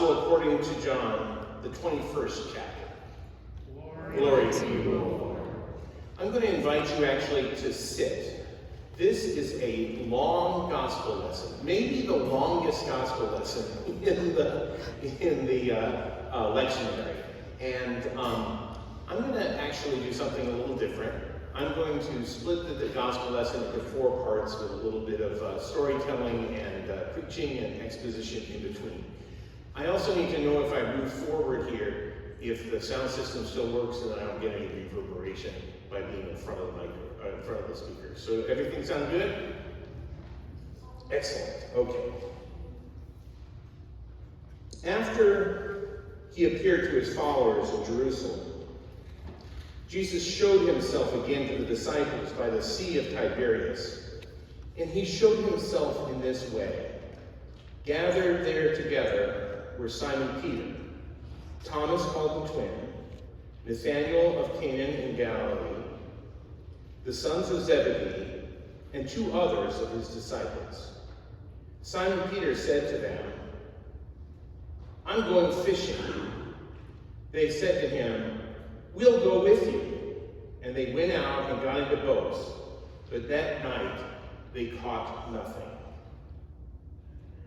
Gospel according to John, the 21st chapter. Glory to you, Lord. I'm going to invite you actually to sit. This is a long gospel lesson, maybe the longest gospel lesson in the lectionary. And I'm going to actually do something a little different. I'm going to split the gospel lesson into 4 parts with a little bit of storytelling and preaching and exposition in between. I also need to know if I move forward here, if the sound system still works and I don't get any reverberation by being in front of the mic, in front of the speaker. So everything sound good? Excellent. Okay. After he appeared to his followers in Jerusalem, Jesus showed himself again to the disciples by the Sea of Tiberias, and he showed himself in this way. Gathered there together were Simon Peter, Thomas called the twin, Nathanael of Canaan in Galilee, the sons of Zebedee, and 2 others of his disciples. Simon Peter said to them, "I'm going fishing." They said to him, "We'll go with you." And they went out and got into boats, but that night they caught nothing.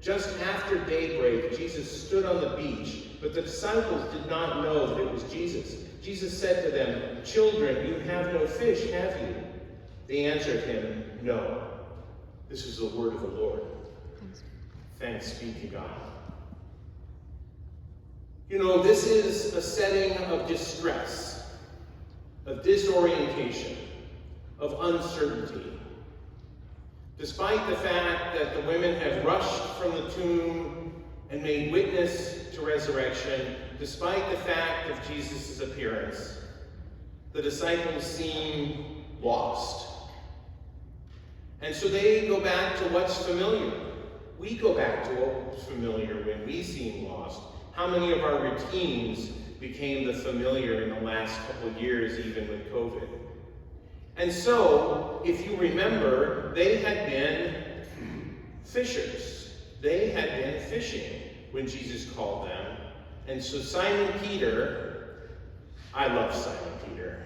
Just after daybreak, Jesus stood on the beach, but the disciples did not know that it was Jesus. Jesus said to them, "Children, you have no fish, have you?" They answered him, "No." This is the word of the Lord. Thanks be to God. You know, this is a setting of distress, of disorientation, of uncertainty. Despite the fact that the women have rushed from the tomb and made witness to resurrection, despite the fact of Jesus' appearance, the disciples seem lost. And so they go back to what's familiar. We go back to what's familiar when we seem lost. How many of our routines became the familiar in the last couple of years, even with COVID? And so, if you remember, they had been fishers. They had been fishing when Jesus called them. And so Simon Peter, I love Simon Peter.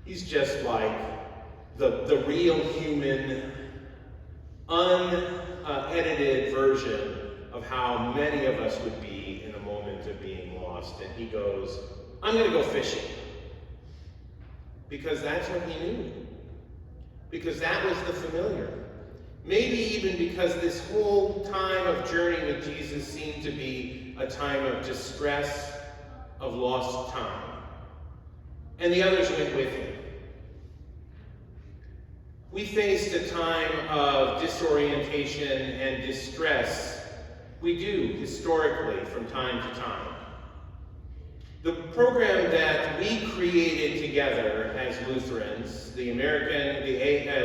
He's just like the real human, unedited version of how many of us would be in a moment of being lost. And he goes, "I'm going to go fishing." Because that's what he knew. Because that was the familiar. Maybe even because this whole time of journey with Jesus seemed to be a time of distress, of lost time. And the others went with him. We faced a time of disorientation and distress. We do, historically, from time to time. The program that we created together as Lutherans, the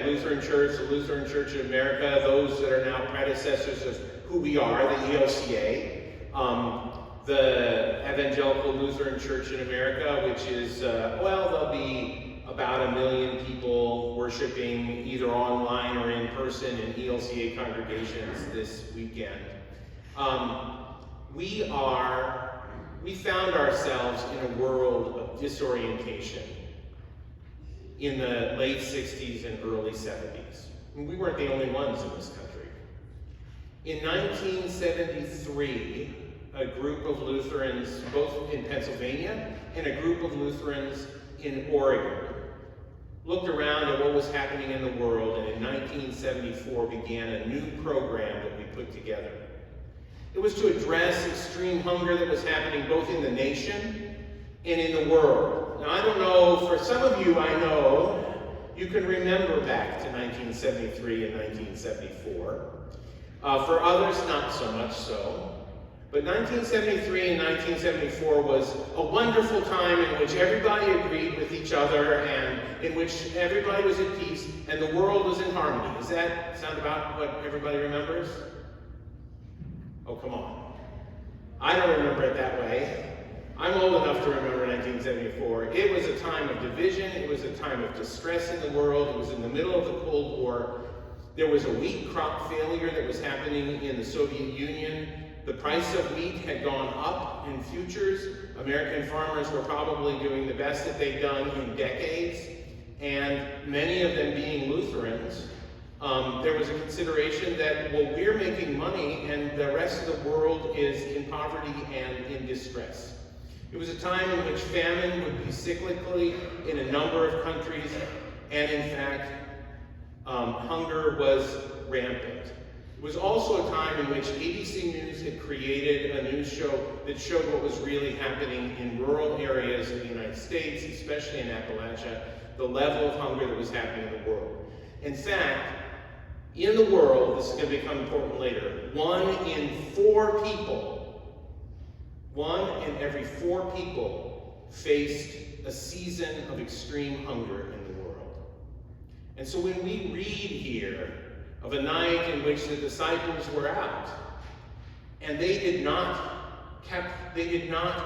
Lutheran Church, the Lutheran Church of America, those that are now predecessors of who we are, the ELCA, the Evangelical Lutheran Church in America, which is, there'll be about 1 million people worshiping either online or in person in ELCA congregations this weekend. We found ourselves in a world of disorientation in the late 60s and early 70s. And we weren't the only ones in this country. In 1973, a group of Lutherans, both in Pennsylvania, and a group of Lutherans in Oregon, looked around at what was happening in the world, and in 1974 began a new program that we put together. It was to address extreme hunger that was happening both in the nation and in the world. Now, I don't know, for some of you I know, you can remember back to 1973 and 1974. For others, not so much so. But 1973 and 1974 was a wonderful time in which everybody agreed with each other and in which everybody was at peace and the world was in harmony. Does that sound about what everybody remembers? Oh, come on. I don't remember it that way. I'm old enough to remember 1974. It was a time of division. It was a time of distress in the world. It was in the middle of the Cold War. There was a wheat crop failure that was happening in the Soviet Union. The price of wheat had gone up in futures. American farmers were probably doing the best that they'd done in decades, and many of them being Lutherans, there was a consideration that, well, we're making money and the rest of the world is in poverty and in distress. It was a time in which famine would be cyclically in a number of countries, and in fact, hunger was rampant. It was also a time in which ABC News had created a news show that showed what was really happening in rural areas of the United States, especially in Appalachia, the level of hunger that was happening in the world. In fact, in the world, this is going to become important later, one in every four people faced a season of extreme hunger in the world. And so when we read here of a night in which the disciples were out, and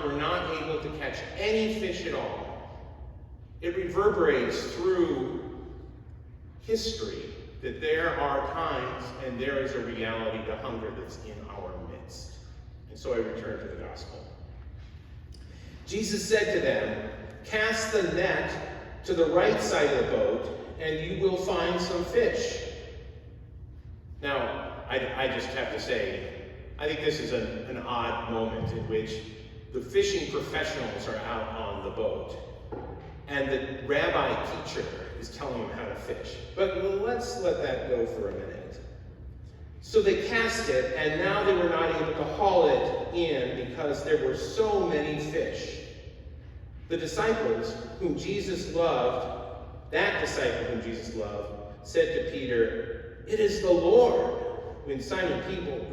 were not able to catch any fish at all, it reverberates through history that there are times and there is a reality to hunger that's in our midst. And so I return to the gospel. Jesus said to them, "Cast the net to the right side of the boat, and you will find some fish." Now, I just have to say, I think this is an odd moment in which the fishing professionals are out on the boat, and the rabbi teacher is telling them how to fish. But let's let that go for a minute. So they cast it, and now they were not able to haul it in because there were so many fish. The disciples whom Jesus loved, said to Peter, "It is the Lord." When Simon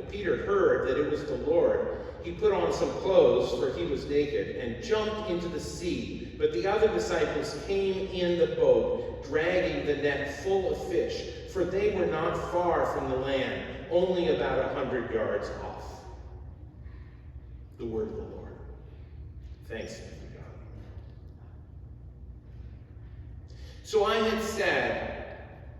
Peter heard that it was the Lord, he put on some clothes, for he was naked, and jumped into the sea. But the other disciples came in the boat, dragging the net full of fish, for they were not far from the land, only about 100 yards off. The word of the Lord. Thanks be to God. So I had said,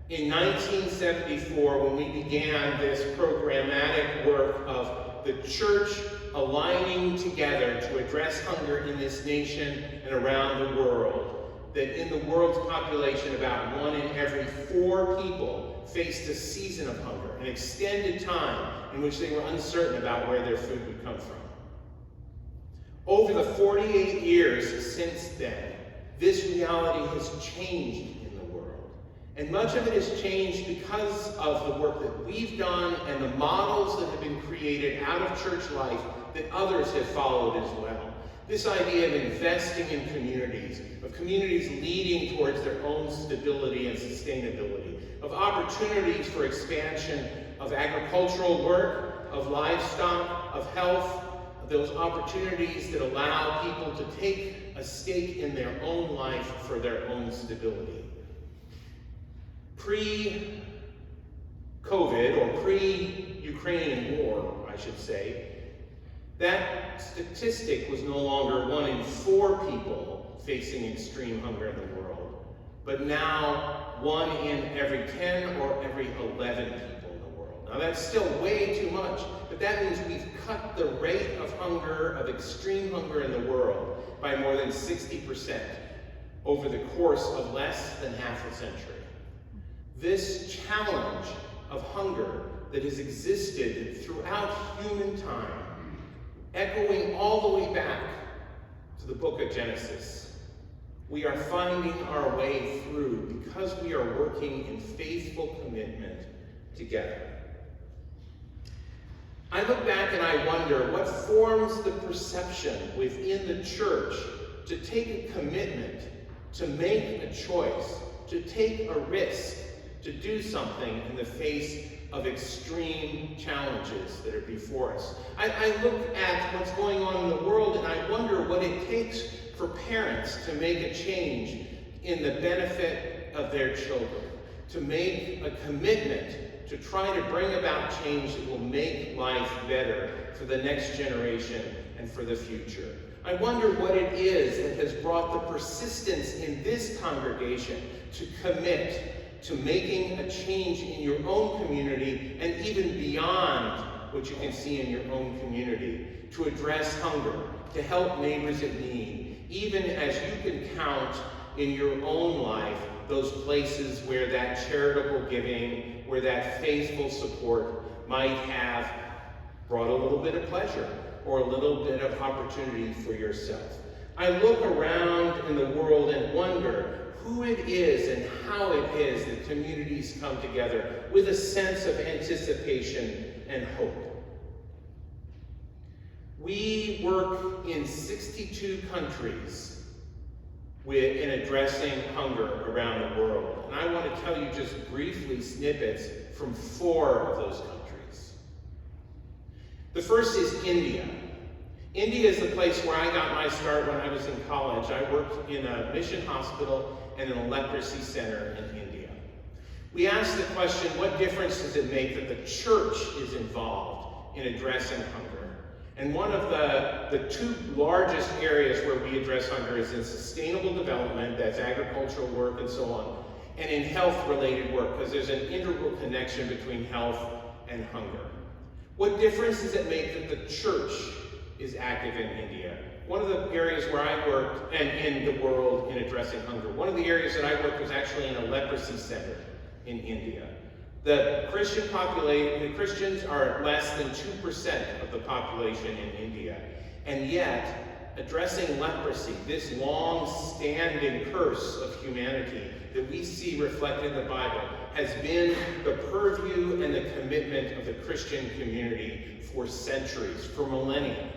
in 1974, when we began this programmatic work of the church aligning together to address hunger in this nation and around the world, that in the world's population, about 1 in every 4 people faced a season of hunger, an extended time in which they were uncertain about where their food would come from. Over the 48 years since then, this reality has changed. And much of it has changed because of the work that we've done and the models that have been created out of church life that others have followed as well. This idea of investing in communities, of communities leading towards their own stability and sustainability, of opportunities for expansion of agricultural work, of livestock, of health, those opportunities that allow people to take a stake in their own life for their own stability. Pre-COVID, or pre-Ukrainian war, I should say, that statistic was no longer 1 in 4 people facing extreme hunger in the world, but now 1 in every 10 or every 11 people in the world. Now that's still way too much, but that means we've cut the rate of hunger, of extreme hunger in the world, by more than 60% over the course of less than half a century. This challenge of hunger that has existed throughout human time, echoing all the way back to the book of Genesis, we are finding our way through because we are working in faithful commitment together. I look back and I wonder what forms the perception within the church to take a commitment, to make a choice, to take a risk, to do something in the face of extreme challenges that are before us. I look at what's going on in the world and I wonder what it takes for parents to make a change in the benefit of their children, to make a commitment to try to bring about change that will make life better for the next generation and for the future. I wonder what it is that has brought the persistence in this congregation to commit to making a change in your own community and even beyond what you can see in your own community, to address hunger, to help neighbors in need, even as you can count in your own life those places where that charitable giving, where that faithful support might have brought a little bit of pleasure or a little bit of opportunity for yourself. I look around in the world and wonder who it is and how it is that communities come together with a sense of anticipation and hope. We work in 62 countries in addressing hunger around the world. And I want to tell you just briefly snippets from 4 of those countries. The first is India. India is the place where I got my start when I was in college. I worked in a mission hospital and in a leprosy center in India. We asked the question, what difference does it make that the church is involved in addressing hunger? And one of the 2 largest areas where we address hunger is in sustainable development, that's agricultural work and so on, and in health-related work, because there's an integral connection between health and hunger. What difference does it make that the church is active in India? One of the areas where I worked, and in the world in addressing hunger, one of the areas that I worked was actually in a leprosy center in India. The Christians are less than 2% of the population in India, and yet addressing leprosy, this long-standing curse of humanity that we see reflected in the Bible, has been the purview and the commitment of the Christian community for centuries, for millennia.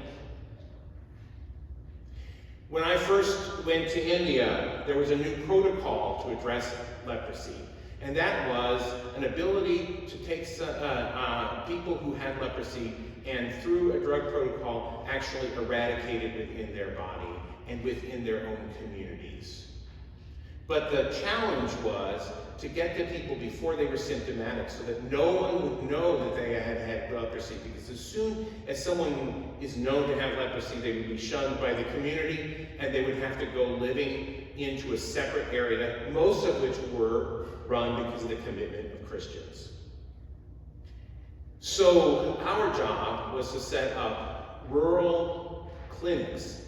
When I first went to India, there was a new protocol to address leprosy. And that was an ability to take people who had leprosy and through a drug protocol actually eradicate it within their body and within their own communities. But the challenge was to get to people before they were symptomatic so that no one would know that they had leprosy, because as soon as someone is known to have leprosy, they would be shunned by the community and they would have to go living into a separate area, most of which were run because of the commitment of Christians. So our job was to set up rural clinics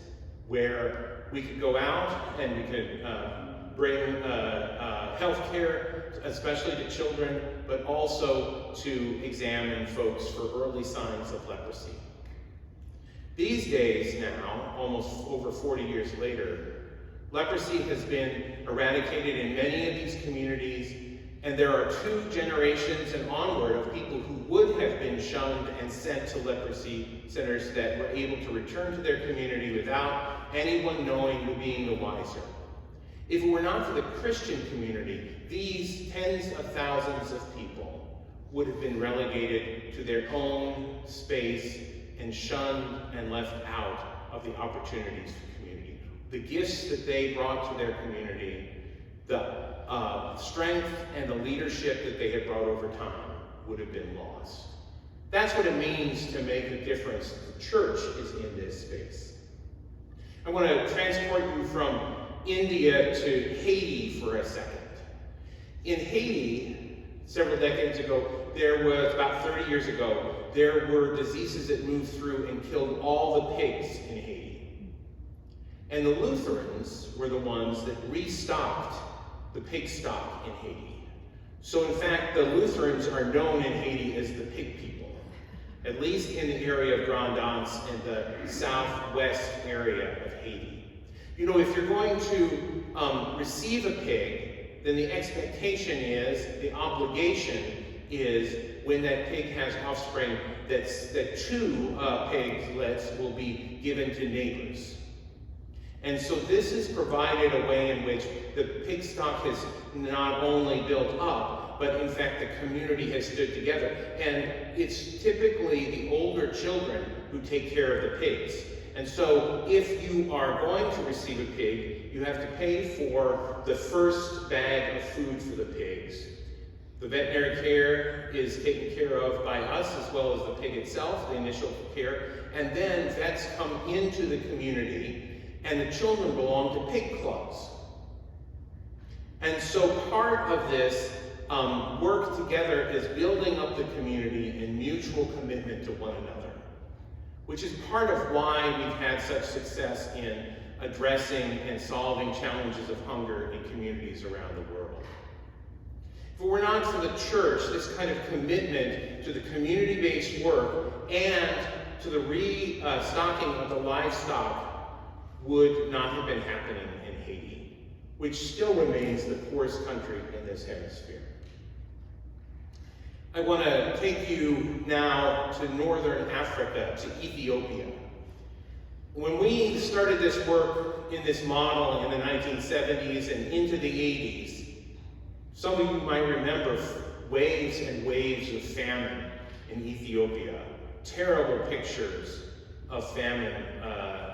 where we could go out and we could bring health care, especially to children, but also to examine folks for early signs of leprosy. These days now, almost over 40 years later, leprosy has been eradicated in many of these communities, and there are 2 generations and onward of people who would have been shunned and sent to leprosy centers that were able to return to their community without anyone knowing or being the wiser. If it were not for the Christian community, these tens of thousands of people would have been relegated to their own space and shunned and left out of the opportunities for community. The gifts that they brought to their community, the strength and the leadership that they had brought over time would have been lost. That's what it means to make a difference. The church is in this space. I want to transport you from India to Haiti for a second. In Haiti, several decades ago, about 30 years ago, there were diseases that moved through and killed all the pigs in Haiti. And the Lutherans were the ones that restocked the pig stock in Haiti. So in fact, the Lutherans are known in Haiti as the pig people, at least in the area of Grand Anse and the southwest area of Haiti. You know, if you're going to receive a pig, then the expectation is, the obligation is, when that pig has offspring, that 2 piglets will be given to neighbors. And so this has provided a way in which the pig stock has not only built up, but in fact the community has stood together. And it's typically the older children who take care of the pigs. And so if you are going to receive a pig, you have to pay for the first bag of food for the pigs. The veterinary care is taken care of by us as well as the pig itself, the initial care. And then vets come into the community, and the children belong to pig clubs. And so part of this work together as building up the community and mutual commitment to one another, which is part of why we've had such success in addressing and solving challenges of hunger in communities around the world. If it were not for the church, this kind of commitment to the community-based work and to the restocking of the livestock would not have been happening in Haiti, which still remains the poorest country in this hemisphere. I want to take you now to northern Africa, to Ethiopia. When we started this work in this model in the 1970s and into the 80s, some of you might remember waves and waves of famine in Ethiopia, terrible pictures of famine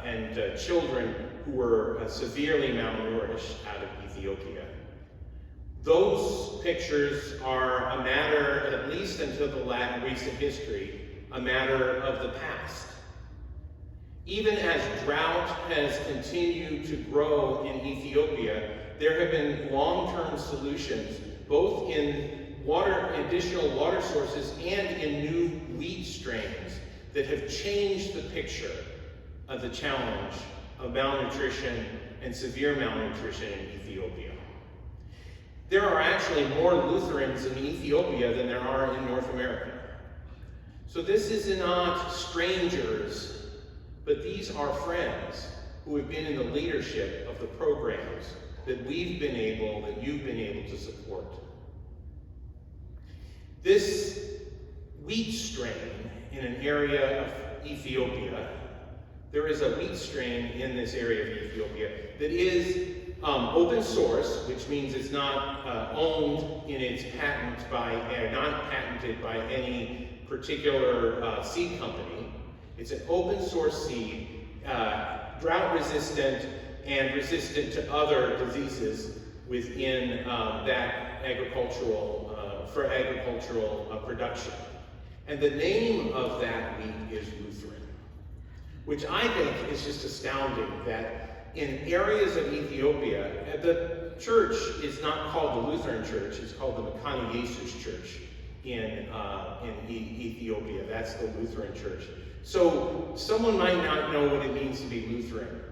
and children who were severely malnourished out of Ethiopia. Those pictures are a matter, at least until the recent history, a matter of the past. Even as drought has continued to grow in Ethiopia, there have been long-term solutions, both in additional water sources and in new wheat strains that have changed the picture of the challenge of malnutrition and severe malnutrition in Ethiopia. There are actually more Lutherans in Ethiopia than there are in North America. So this is not strangers, but these are friends who have been in the leadership of the programs that you've been able to support. This wheat strain in an area of Ethiopia, there is a wheat strain in this area of Ethiopia that is open source, which means it's not owned in its patent not patented by any particular seed company. It's an open source seed, drought resistant and resistant to other diseases within that for agricultural production. And the name of that wheat is Lutheran, which I think is just astounding that in areas of Ethiopia, the church is not called the Lutheran Church, it's called the Mekane Yesus Church in Ethiopia. That's the Lutheran Church. So someone might not know what it means to be Lutheran,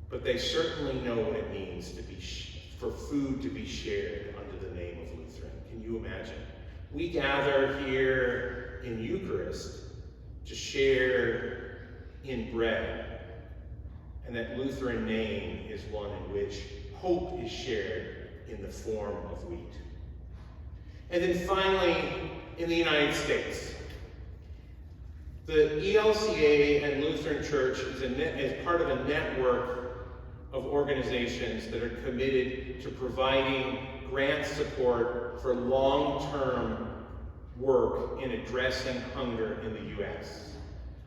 but they certainly know what it means for food to be shared under the name of Lutheran. Can you imagine? We gather here in Eucharist to share in bread. And that Lutheran name is one in which hope is shared in the form of wheat. And then finally, in the United States, the ELCA and Lutheran Church is part of a network of organizations that are committed to providing grant support for long-term work in addressing hunger in the U.S.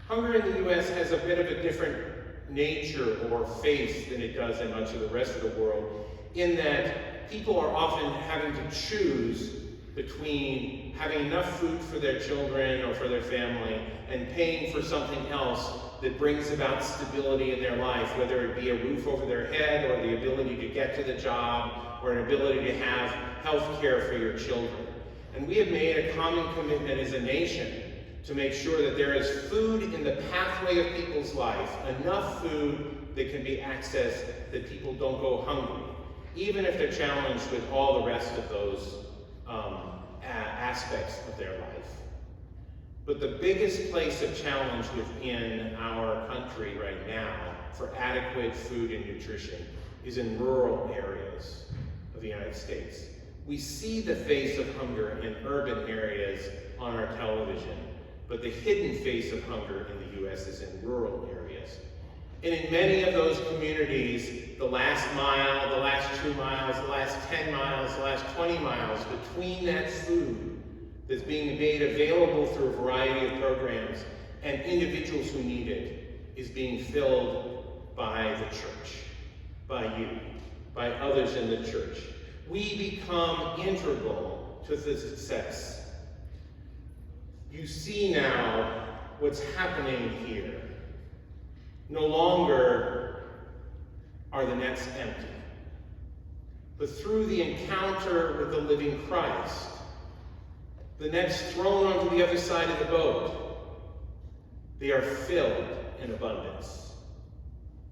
Hunger in the U.S. has a bit of a different nature or face than it does in much of the rest of the world, in that people are often having to choose between having enough food for their children or for their family and paying for something else that brings about stability in their life, whether it be a roof over their head or the ability to get to the job or an ability to have health care for your children. And we have made a common commitment as a nation to make sure that there is food in the pathway of people's life, enough food that can be accessed that people don't go hungry, even if they're challenged with all the rest of those aspects of their life. But the biggest place of challenge within our country right now for adequate food and nutrition is in rural areas of the United States. We see the face of hunger in urban areas on our television, but the hidden face of hunger in the U.S. is in rural areas. And in many of those communities, the last mile, the last 2 miles, the last 10 miles, the last 20 miles between that food that's being made available through a variety of programs and individuals who need it is being filled by the church, by you, by others in the church. We become integral to the success. You see now what's happening here. No longer are the nets empty, but through the encounter with the living Christ, the nets thrown onto the other side of the boat, they are filled in abundance.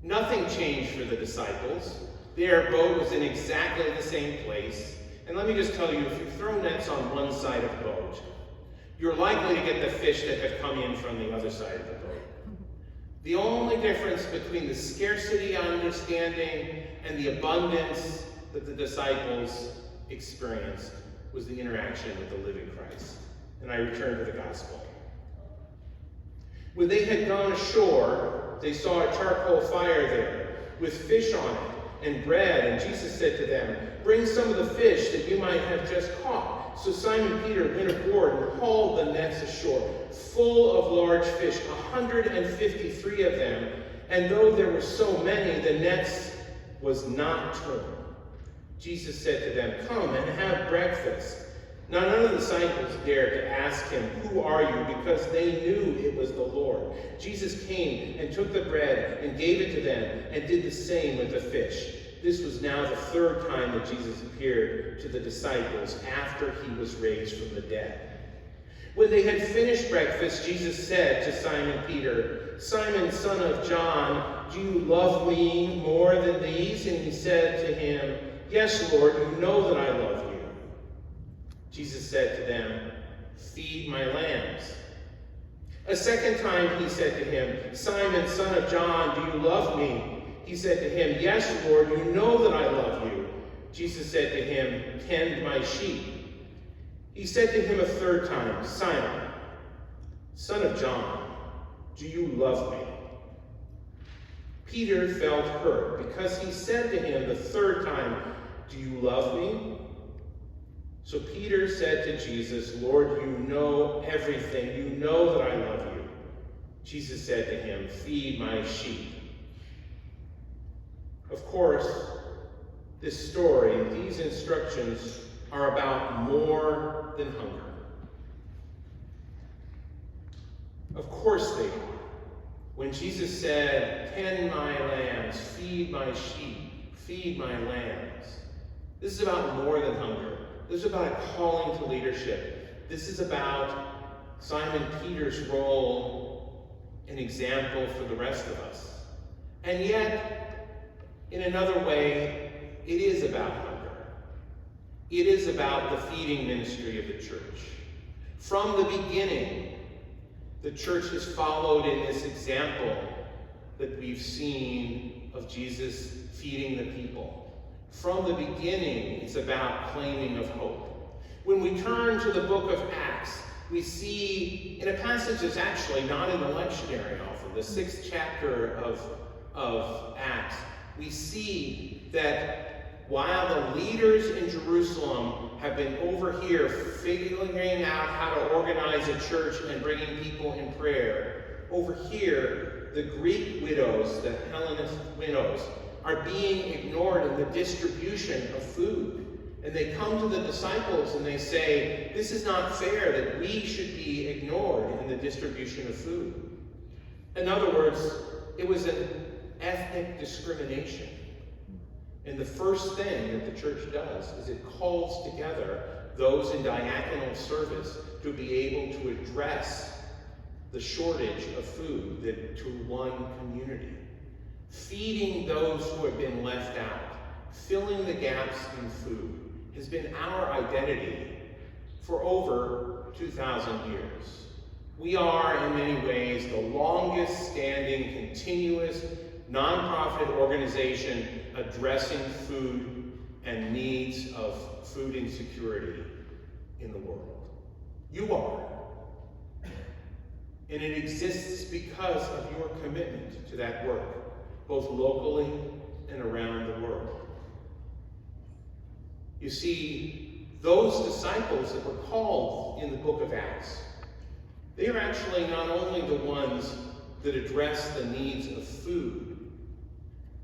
Nothing changed for the disciples. Their boat was in exactly the same place. And let me just tell you, if you throw nets on one side of the boat, you're likely to get the fish that have come in from the other side of the boat. The only difference between the scarcity understanding and the abundance that the disciples experienced was the interaction with the living Christ. And I return to the gospel. When they had gone ashore, they saw a charcoal fire there with fish on it and bread, and Jesus said to them, "Bring some of the fish that you might have just caught." So Simon Peter went aboard and hauled the nets ashore, full of large fish, 153 of them. And though there were so many, the nets was not torn. Jesus said to them, "Come and have breakfast." Now none of the disciples dared to ask him, "Who are you?" because they knew it was the Lord. Jesus came and took the bread and gave it to them and did the same with the fish. This was now the third time that Jesus appeared to the disciples after he was raised from the dead. When they had finished breakfast, Jesus said to Simon Peter, "Simon, son of John, do you love me more than these?" And he said to him, "Yes, Lord, you know that I love you." Jesus said to them, "Feed my lambs." A second time he said to him, "Simon, son of John, do you love me?" He said to him, "Yes, Lord, you know that I love you." Jesus said to him, "Tend my sheep." He said to him a third time, "Simon, son of John, do you love me?" Peter felt hurt because he said to him the third time, "Do you love me?" So Peter said to Jesus, "Lord, you know everything. You know that I love you." Jesus said to him, "Feed my sheep." Of course, this story, these instructions are about more than hunger. Of course they are. When Jesus said, "Tend my lambs, feed my sheep, feed my lambs," this is about more than hunger. This is about a calling to leadership. This is about Simon Peter's role and example for the rest of us. And yet, in another way, it is about hunger. It is about the feeding ministry of the church. From the beginning, the church has followed in this example that we've seen of Jesus feeding the people. From the beginning, it's about claiming of hope. When we turn to the book of Acts, we see in a passage that's actually not in the lectionary often, the 6th chapter of Acts, we see that while the leaders in Jerusalem have been over here figuring out how to organize a church and bringing people in prayer, over here, the Greek widows, the Hellenist widows, are being ignored in the distribution of food. And they come to the disciples and they say, "This is not fair that we should be ignored in the distribution of food." In other words, it was an ethnic discrimination. And the first thing that the church does is it calls together those in diaconal service to be able to address the shortage of food to one community. Feeding those who have been left out, filling the gaps in food, has been our identity for over 2,000 years. We are, in many ways, the longest standing, continuous, nonprofit organization addressing food and needs of food insecurity in the world. You are. And it exists because of your commitment to that work, both locally and around the world. You see, those disciples that were called in the book of Acts, they are actually not only the ones that address the needs of food,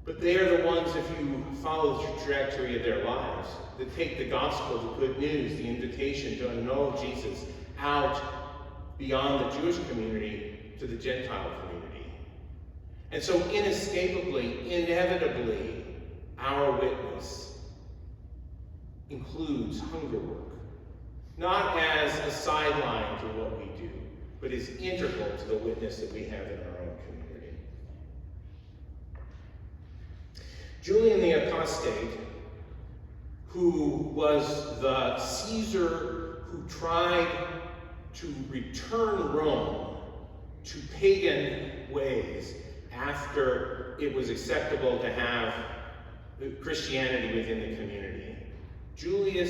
but they are the ones, if you follow the trajectory of their lives, that take the gospel, the good news, the invitation to know Jesus out beyond the Jewish community to the Gentile community. And so inescapably, inevitably, our witness includes hunger work, not as a sideline to what we do, but is integral to the witness that we have in our own community. Julian the Apostate, who was the Caesar who tried to return Rome to pagan ways after it was acceptable to have Christianity within the community. Julian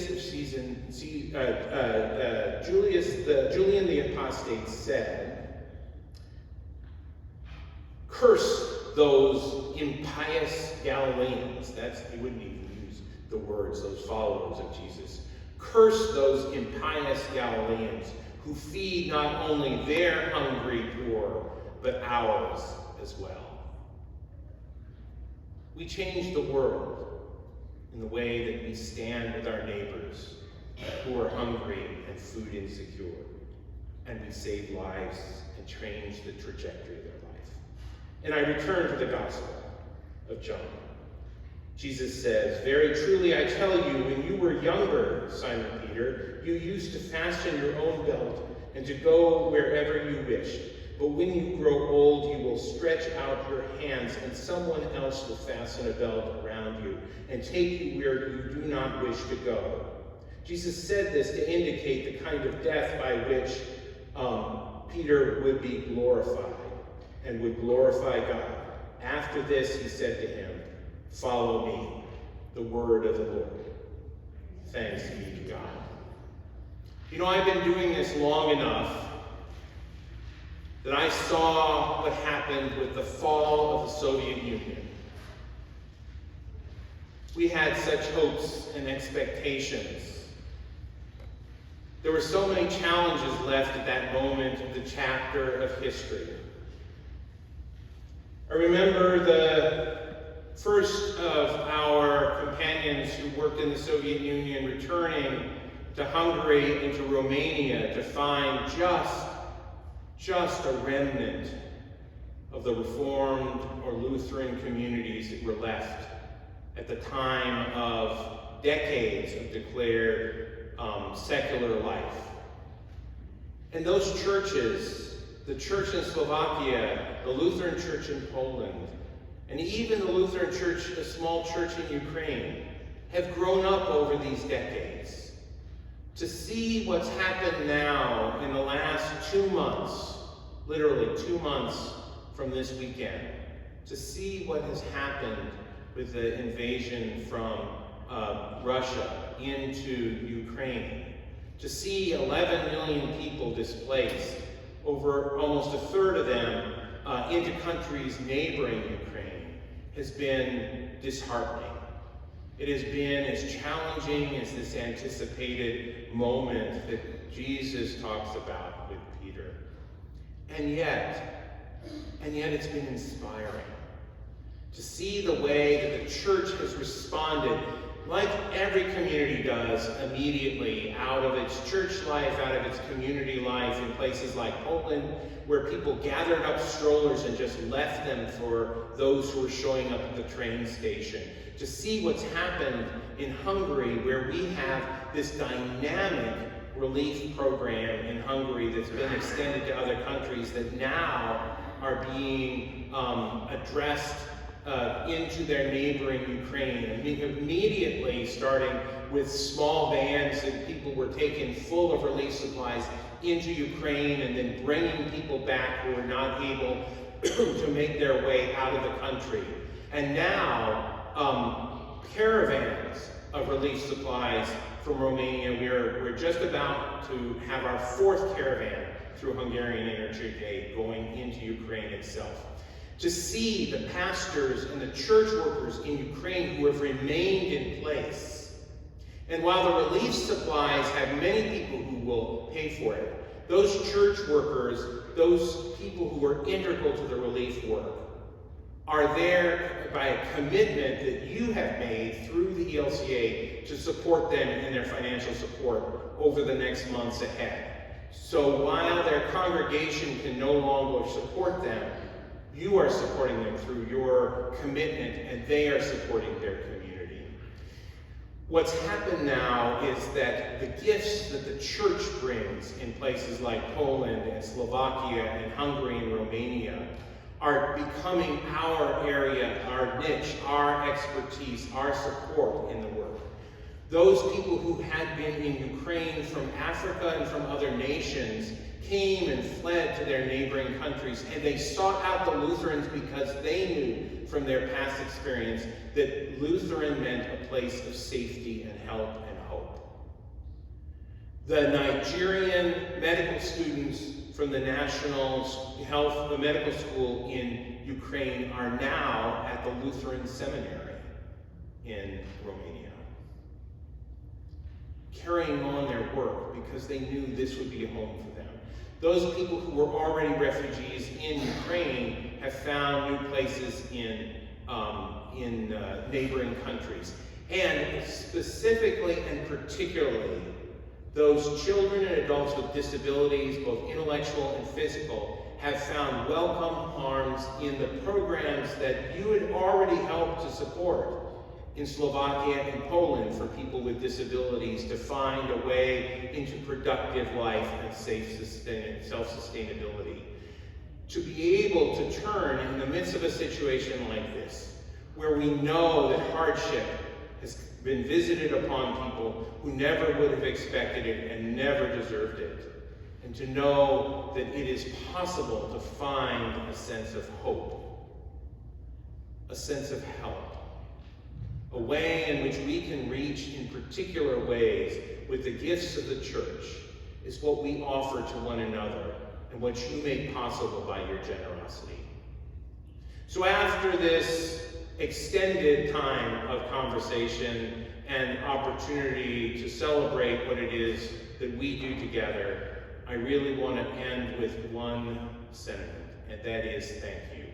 the Apostate said, "Curse those impious Galileans." He wouldn't even use the words, those followers of Jesus. "Curse those impious Galileans who feed not only their hungry poor, but ours as well." We change the world in the way that we stand with our neighbors who are hungry and food insecure, and we save lives and change the trajectory of their life. And I return to the Gospel of John. Jesus says, "Very truly I tell you, when you were younger, Simon Peter, you used to fasten your own belt and to go wherever you wished. But when you grow old, you will stretch out your hands, and someone else will fasten a belt around you and take you where you do not wish to go." Jesus said this to indicate the kind of death by which Peter would be glorified and would glorify God. After this, he said to him, "Follow me," the word of the Lord. Thanks be to God. You know, I've been doing this long enough that I saw what happened with the fall of the Soviet Union. We had such hopes and expectations. There were so many challenges left at that moment of the chapter of history. I remember the first of our companions who worked in the Soviet Union returning to Hungary and to Romania to find just a remnant of the Reformed or Lutheran communities that were left at the time of decades of declared secular life. And those churches, the church in Slovakia, the Lutheran Church in Poland, and even the Lutheran Church, a small church in Ukraine, have grown up over these decades. To see what's happened now in the last 2 months, literally 2 months from this weekend, to see what has happened with the invasion from Russia into Ukraine, to see 11 million people displaced, over almost a third of them into countries neighboring Ukraine, has been disheartening. It has been as challenging as this anticipated moment that Jesus talks about with Peter. And yet it's been inspiring to see the way that the church has responded, like every community does, immediately out of its church life, out of its community life, in places like Poland, where people gathered up strollers and just left them for those who were showing up at the train station. To see what's happened in Hungary, where we have this dynamic relief program in Hungary that's been extended to other countries that now are being addressed into their neighboring Ukraine. And immediately starting with small vans that people were taking full of relief supplies into Ukraine, and then bringing people back who were not able to make their way out of the country. And now, caravans of relief supplies from Romania. We're just about to have our 4th caravan through Hungarian Intertrade going into Ukraine itself. To see the pastors and the church workers in Ukraine who have remained in place. And while the relief supplies have many people who will pay for it, those church workers, those people who are integral to the relief work, are there by a commitment that you have made through the ELCA to support them in their financial support over the next months ahead. So while their congregation can no longer support them, you are supporting them through your commitment, and they are supporting their community. What's happened now is that the gifts that the church brings in places like Poland and Slovakia and Hungary and Romania are becoming our area, our niche, our expertise, our support in the work. Those people who had been in Ukraine from Africa and from other nations came and fled to their neighboring countries, and they sought out the Lutherans because they knew from their past experience that Lutheran meant a place of safety and help and hope. The Nigerian medical students from the the medical school in Ukraine are now at the Lutheran seminary in Romania, carrying on their work because they knew this would be a home for them. Those people who were already refugees in Ukraine have found new places in neighboring countries. And specifically and particularly, those children and adults with disabilities, both intellectual and physical, have found welcome arms in the programs that you had already helped to support in Slovakia and Poland for people with disabilities to find a way into productive life and self-sustainability. To be able to turn in the midst of a situation like this, where we know that hardship has been visited upon people who never would have expected it and never deserved it, and to know that it is possible to find a sense of hope, a sense of help, a way in which we can reach in particular ways with the gifts of the church is what we offer to one another and what you make possible by your generosity. So after this extended time of conversation and opportunity to celebrate what it is that we do together, I really want to end with one sentiment, and that is thank you.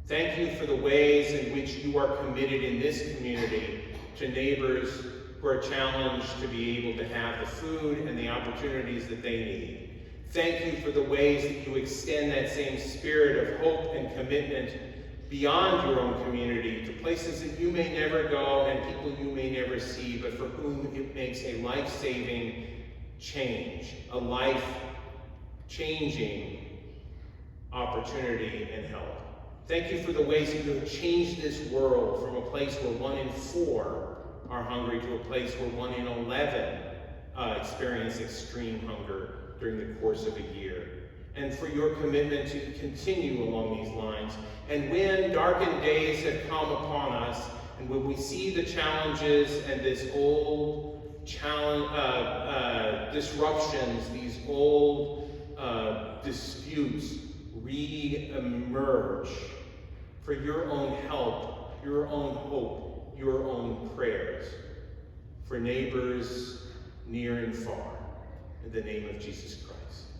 Thank you for the ways in which you are committed in this community to neighbors who are challenged to be able to have the food and the opportunities that they need. Thank you for the ways that you extend that same spirit of hope and commitment beyond your own community to places that you may never go and people you may never see, but for whom it makes a life-saving change, a life-changing opportunity and help. Thank you for the ways that you have changed this world from a place where 1 in 4 are hungry to a place where 1 in 11 experience extreme hunger during the course of a year. And for your commitment to continue along these lines. And when darkened days have come upon us, and when we see the challenges and this old disruptions, these old disputes re-emerge, for your own help, your own hope, your own prayers, for neighbors near and far, in the name of Jesus Christ.